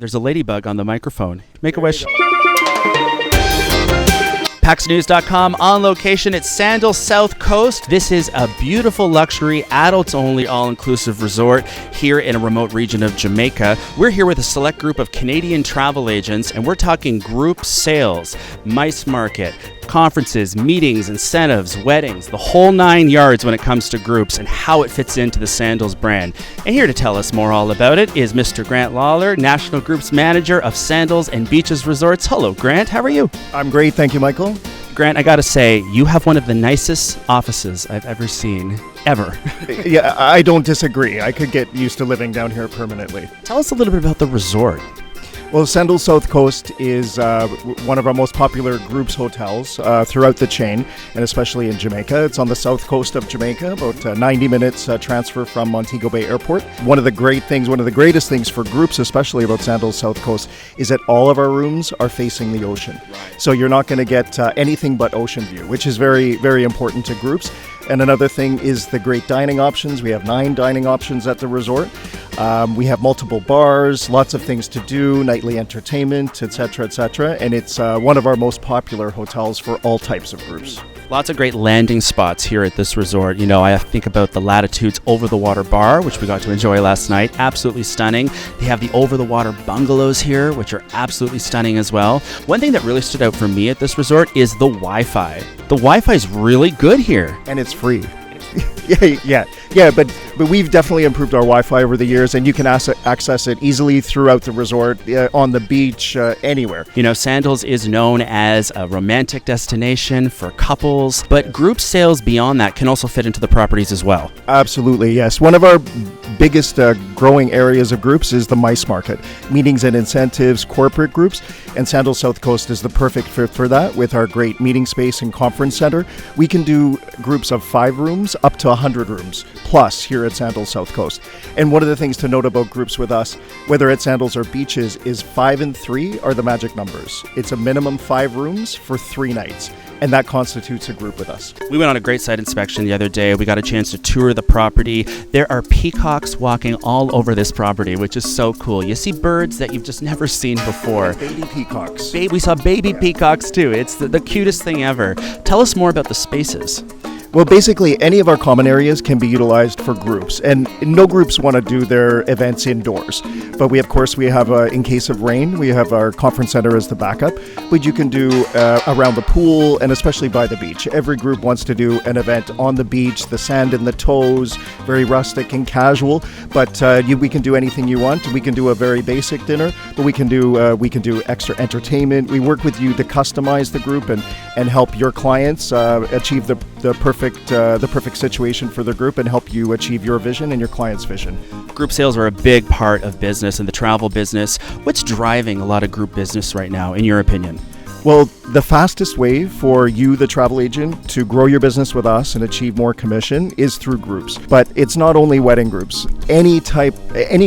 There's a ladybug on the microphone. Make a wish. PaxNews.com on location at Sandals South Coast. This is a beautiful luxury, adults-only, all-inclusive resort here in a remote region of Jamaica. We're here with a select group of Canadian travel agents, and we're talking group sales, mice market, conferences, meetings, incentives, weddings, the whole 9 yards when it comes to groups and how it fits into the Sandals brand. And here to tell us more all about it is Mr. Grant Lawlor, National Groups Manager of Sandals and Beaches Resorts. Hello, Grant. How are you? I'm great. Thank you, Michael. Grant, I gotta say, you have one of the nicest offices I've ever seen, ever. Yeah, I don't disagree. I could get used to living down here permanently. Tell us a little bit about the resort. Well, Sandals South Coast is one of our most popular groups hotels throughout the chain, and especially in Jamaica. It's on the south coast of Jamaica, about 90 minutes transfer from Montego Bay Airport. One of the greatest things for groups, especially about Sandals South Coast, is that all of our rooms are facing the ocean. Right. So you're not going to get anything but ocean view, which is very, very important to groups. And another thing is the great dining options. We have 9 dining options at the resort. We have multiple bars, lots of things to do, nightly entertainment, etc., and it's one of our most popular hotels for all types of groups. Lots of great landing spots here at this resort. You know, I think about the Latitudes over-the-water bar, which we got to enjoy last night. Absolutely stunning. They have the over-the-water bungalows here, which are absolutely stunning as well. One thing that really stood out for me at this resort is the Wi-Fi. The Wi-Fi is really good here. And it's free. Yeah, but we've definitely improved our Wi-Fi over the years, and you can access it easily throughout the resort, on the beach, anywhere. You know, Sandals is known as a romantic destination for couples, but group sales beyond that can also fit into the properties as well. Absolutely, yes. One of our biggest growing areas of groups is the mice market, meetings and incentives, corporate groups, and Sandals South Coast is the perfect fit for that with our great meeting space and conference center. We can do groups of 5 rooms up to 100 rooms plus here at Sandals South Coast. And one of the things to note about groups with us, whether at Sandals or beaches, is 5 and 3 are the magic numbers. It's a minimum 5 rooms for 3 nights. And that constitutes a group with us. We went on a great site inspection the other day. We got a chance to tour the property. There are peacocks walking all over this property, which is so cool. You see birds that you've just never seen before. Baby peacocks. We saw baby peacocks too. It's the cutest thing ever. Tell us more about the spaces. Well, basically, any of our common areas can be utilized for groups, and no groups want to do their events indoors. But we have, in case of rain, we have our conference center as the backup, but you can do around the pool and especially by the beach. Every group wants to do an event on the beach, the sand in the toes, very rustic and casual, but we can do anything you want. We can do a very basic dinner, but we can do extra entertainment. We work with you to customize the group and help your clients achieve the perfect situation for the group and help you achieve your vision and your client's vision. Group sales are a big part of business and the travel business. What's driving a lot of group business right now, in your opinion? Well, the fastest way for you, the travel agent, to grow your business with us and achieve more commission is through groups. But it's not only wedding groups. Any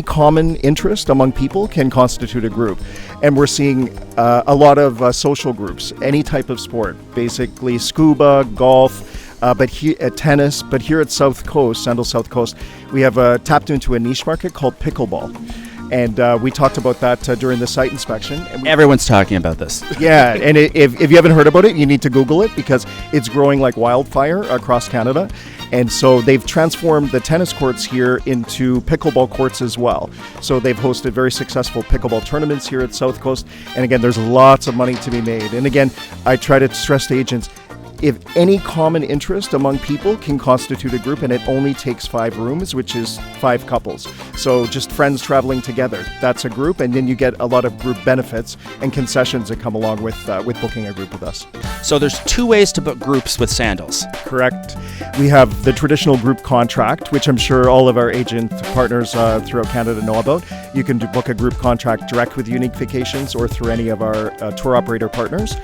common interest among people can constitute a group. And we're seeing a lot of social groups, any type of sport, basically scuba, golf, tennis. But here at South Coast, Sandals South Coast, we have tapped into a niche market called pickleball. And we talked about that during the site inspection. And everyone's talking about this. Yeah, and if you haven't heard about it, you need to Google it because it's growing like wildfire across Canada. And so they've transformed the tennis courts here into pickleball courts as well. So they've hosted very successful pickleball tournaments here at South Coast. And again, there's lots of money to be made. And again, I try to stress to agents, if any common interest among people can constitute a group, and it only takes 5 rooms, which is 5 couples. So just friends traveling together, that's a group, and then you get a lot of group benefits and concessions that come along with booking a group with us. So there's 2 ways to book groups with Sandals. Correct. We have the traditional group contract, which I'm sure all of our agent partners throughout Canada know about. You can book a group contract direct with Unique Vacations or through any of our tour operator partners.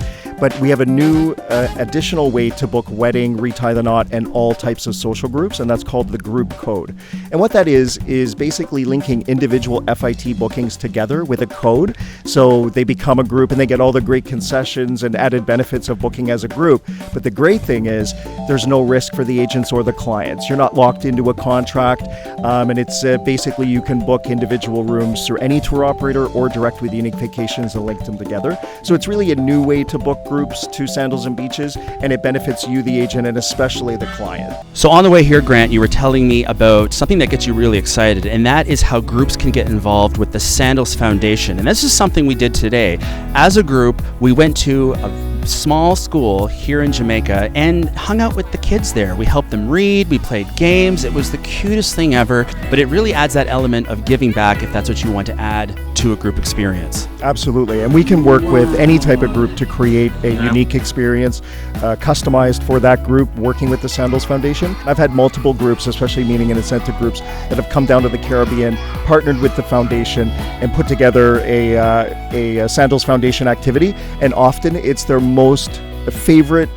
but we have a new additional way to book wedding, retie the knot, and all types of social groups, and that's called the group code. And what that is basically linking individual FIT bookings together with a code, so they become a group and they get all the great concessions and added benefits of booking as a group. But the great thing is there's no risk for the agents or the clients. You're not locked into a contract, and it's basically you can book individual rooms through any tour operator or direct with Unique Vacations and link them together. So it's really a new way to book groups to Sandals and Beaches, and it benefits you, the agent, and especially the client. So on the way here, Grant, you were telling me about something that gets you really excited, and that is how groups can get involved with the Sandals Foundation. And this is something we did today. As a group, we went to a small school here in Jamaica and hung out with the kids there. We helped them read, we played games. It was the cutest thing ever, but it really adds that element of giving back if that's what you want to add to a group experience. Absolutely, and we can work with any type of group to create a unique experience customized for that group, working with the Sandals Foundation. I've had multiple groups, especially meeting and incentive groups, that have come down to the Caribbean, partnered with the foundation, and put together a Sandals Foundation activity, and often it's their most favorite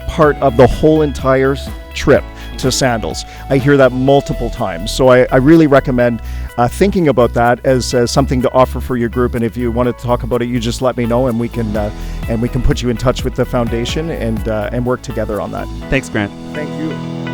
part of the whole entire trip to Sandals. I hear that multiple times, so I really recommend thinking about that as something to offer for your group. And if you want to talk about it, you just let me know, and we can put you in touch with the foundation and work together on that. Thanks, Grant. Thank you.